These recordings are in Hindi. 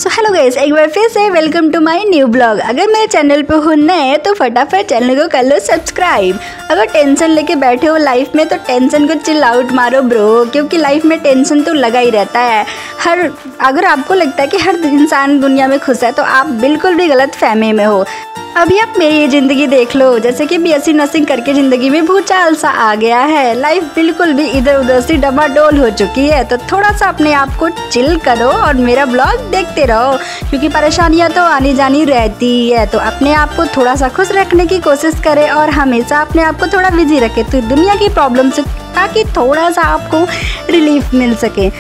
सो हेलो गाइस, एक बार फिर से welcome to my new blog. अगर मेरे चैनल पे हो नए तो फटाफट चैनल को कर लो सब्सक्राइब। अगर टेंशन लेके बैठे हो लाइफ में तो टेंशन को चिल आउट मारो ब्रो, क्योंकि लाइफ में टेंशन तो लगा ही रहता है। अगर आपको लगता है कि हर इंसान दुनिया में खुश है तो आप बिल्कुल भी गलत फहमी में हो। अभी आप मेरी ये ज़िंदगी देख लो, जैसे कि बीएससी नर्सिंग करके ज़िंदगी में भूचाल सा आ गया है। लाइफ बिल्कुल भी इधर उधर से डबाडोल हो चुकी है। तो थोड़ा सा अपने आप को चिल करो और मेरा ब्लॉग देखते रहो, क्योंकि परेशानियां तो आनी जानी रहती है। तो अपने आप को थोड़ा सा खुश रखने की कोशिश करें और हमेशा अपने आप को थोड़ा बिजी रखें तो दुनिया की प्रॉब्लम से, ताकि थोड़ा सा आपको रिलीफ मिल सके।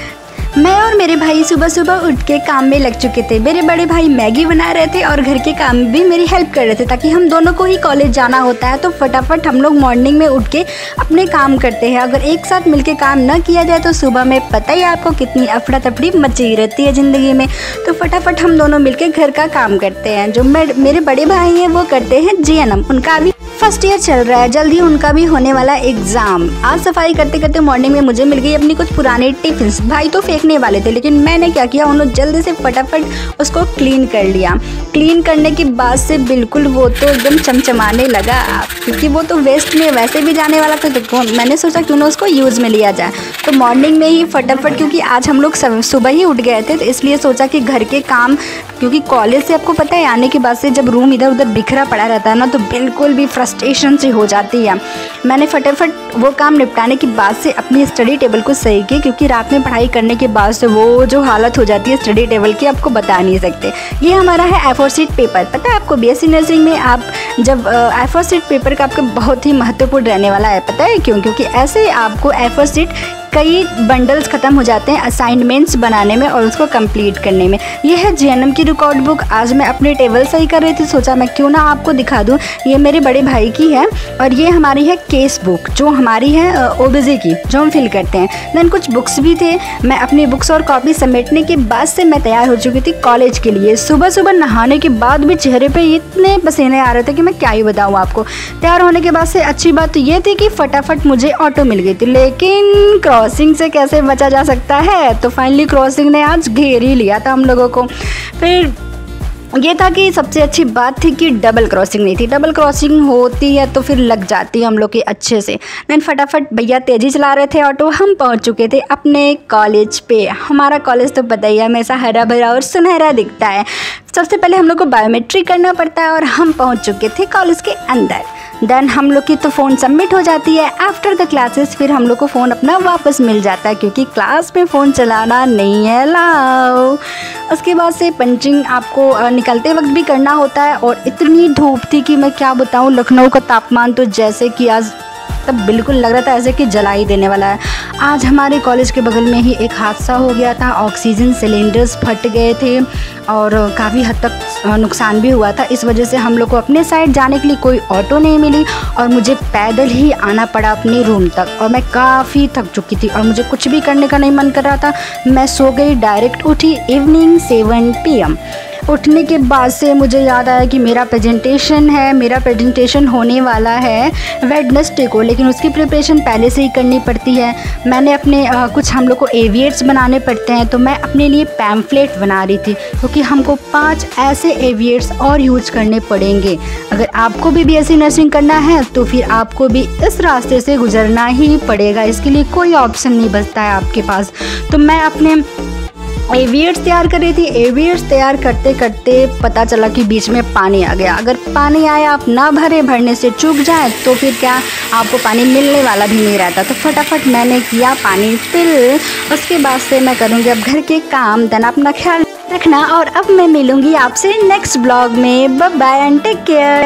मैं और मेरे भाई सुबह सुबह उठ के काम में लग चुके थे। मेरे बड़े भाई मैगी बना रहे थे और घर के काम भी मेरी हेल्प कर रहे थे, ताकि हम दोनों को ही कॉलेज जाना होता है। तो फटाफट हम लोग मॉर्निंग में उठ के अपने काम करते हैं। अगर एक साथ मिलके काम ना किया जाए तो सुबह में पता ही आपको कितनी अफड़ा तफड़ी मची रहती है ज़िंदगी में। तो फटाफट हम दोनों मिलके घर का काम करते हैं। जो मेरे बड़े भाई हैं वो करते हैं जीएनएम, उनका अभी फर्स्ट ईयर चल रहा है, जल्दी उनका भी होने वाला एग्ज़ाम। आज सफाई करते करते मॉर्निंग में मुझे मिल गई अपनी कुछ पुराने टिफिन्स। भाई तो फेंकने वाले थे, लेकिन मैंने क्या किया, उन्होंने जल्दी से फटाफट उसको क्लीन कर लिया। क्लीन करने के बाद से बिल्कुल वो तो एकदम चमचमाने लगा, क्योंकि वो तो वेस्ट में वैसे भी जाने वाला था। तो मैंने सोचा क्यों ना उसको यूज़ में लिया जाए। तो मॉर्निंग में ही फटाफट, क्योंकि आज हम लोग सुबह ही उठ गए थे, तो इसलिए सोचा कि घर के काम, क्योंकि कॉलेज से आपको पता है आने के बाद से जब रूम इधर उधर बिखरा पड़ा रहता है ना, तो बिल्कुल भी फ्रस्ट्रेशन से हो जाती है। मैंने फटाफट वो काम निपटाने के बाद से अपनी स्टडी टेबल को सही किया, क्योंकि रात में पढ़ाई करने के बाद से वो जो हालत हो जाती है स्टडी टेबल की, आपको बता नहीं सकते। ये हमारा है A4 शीट पेपर। पता है आपको, बीएससी नर्सिंग में आप जब A4 शीट पेपर का आपका बहुत ही महत्वपूर्ण रहने वाला है। पता है क्यों? क्योंकि ऐसे आपको A4 शीट कई बंडल्स ख़त्म हो जाते हैं असाइनमेंट्स बनाने में और उसको कंप्लीट करने में। यह है जीएनएम की रिकॉर्ड बुक। आज मैं अपनी टेबल सही कर रही थी, सोचा मैं क्यों ना आपको दिखा दूं। ये मेरे बड़े भाई की है और ये हमारी है केस बुक, जो हमारी है ओबीसी की, जो हम फिल करते हैं। देन कुछ बुक्स भी थे। मैं अपनी बुक्स और कॉपी समेटने के बाद से मैं तैयार हो चुकी थी कॉलेज के लिए। सुबह सुबह नहाने के बाद भी चेहरे पर इतने पसीने आ रहे थे कि मैं क्या ही बताऊँ आपको। तैयार होने के बाद से अच्छी बात तो ये थी कि फटाफट मुझे ऑटो मिल गई थी, लेकिन क्रॉसिंग से कैसे बचा जा सकता है। तो फाइनली क्रॉसिंग ने आज घेर ही लिया था हम लोगों को। फिर ये था कि सबसे अच्छी बात थी कि डबल क्रॉसिंग नहीं थी। डबल क्रॉसिंग होती है तो फिर लग जाती है हम लोग के अच्छे से। देन फटाफट भैया तेज़ी चला रहे थे ऑटो, हम पहुंच चुके थे अपने कॉलेज पे। हमारा कॉलेज तो पता ही है, हमेशा हरा भरा और सुनहरा दिखता है। सबसे पहले हम लोग को बायोमेट्रिक करना पड़ता है और हम पहुँच चुके थे कॉलेज के अंदर। देन हम लोग की तो फ़ोन सबमिट हो जाती है आफ्टर द क्लासेस। फिर हम लोग को फ़ोन अपना वापस मिल जाता है, क्योंकि क्लास में फ़ोन चलाना नहीं है अलाउ। उसके बाद से पंचिंग आपको निकलते वक्त भी करना होता है। और इतनी धूप थी कि मैं क्या बताऊँ, लखनऊ का तापमान तो जैसे कि आज तब बिल्कुल लग रहा था ऐसे कि जला ही देने वाला है। आज हमारे कॉलेज के बगल में ही एक हादसा हो गया था। ऑक्सीजन सिलेंडर्स फट गए थे और काफ़ी हद तक नुकसान भी हुआ था। इस वजह से हम लोग को अपने साइड जाने के लिए कोई ऑटो नहीं मिली और मुझे पैदल ही आना पड़ा अपने रूम तक। और मैं काफ़ी थक चुकी थी और मुझे कुछ भी करने का नहीं मन कर रहा था। मैं सो गई, डायरेक्ट उठी इवनिंग 7 PM। उठने के बाद से मुझे याद आया कि मेरा प्रेजेंटेशन होने वाला है वेडनेसडे को, लेकिन उसकी प्रिपरेशन पहले से ही करनी पड़ती है। मैंने अपने कुछ हम लोग को एविएट्स बनाने पड़ते हैं, तो मैं अपने लिए पैम्फलेट बना रही थी, क्योंकि हमको 5 ऐसे एविएट्स और यूज करने पड़ेंगे। अगर आपको भी बीएससी नर्सिंग करना है तो फिर आपको भी इस रास्ते से गुजरना ही पड़ेगा। इसके लिए कोई ऑप्शन नहीं बचता है आपके पास। तो मैं अपने एविएट्स तैयार कर रही थी। एविएट्स तैयार करते करते पता चला कि बीच में पानी आ गया। अगर पानी आया, आप ना भरने से चूक जाए तो फिर क्या, आपको पानी मिलने वाला भी नहीं रहता। तो फटाफट मैंने किया पानी फिल। उसके बाद से मैं करूँगी अब घर के काम। देन अपना ख्याल रखना और अब मैं मिलूँगी आपसे नेक्स्ट ब्लॉग में। Bye bye and take care.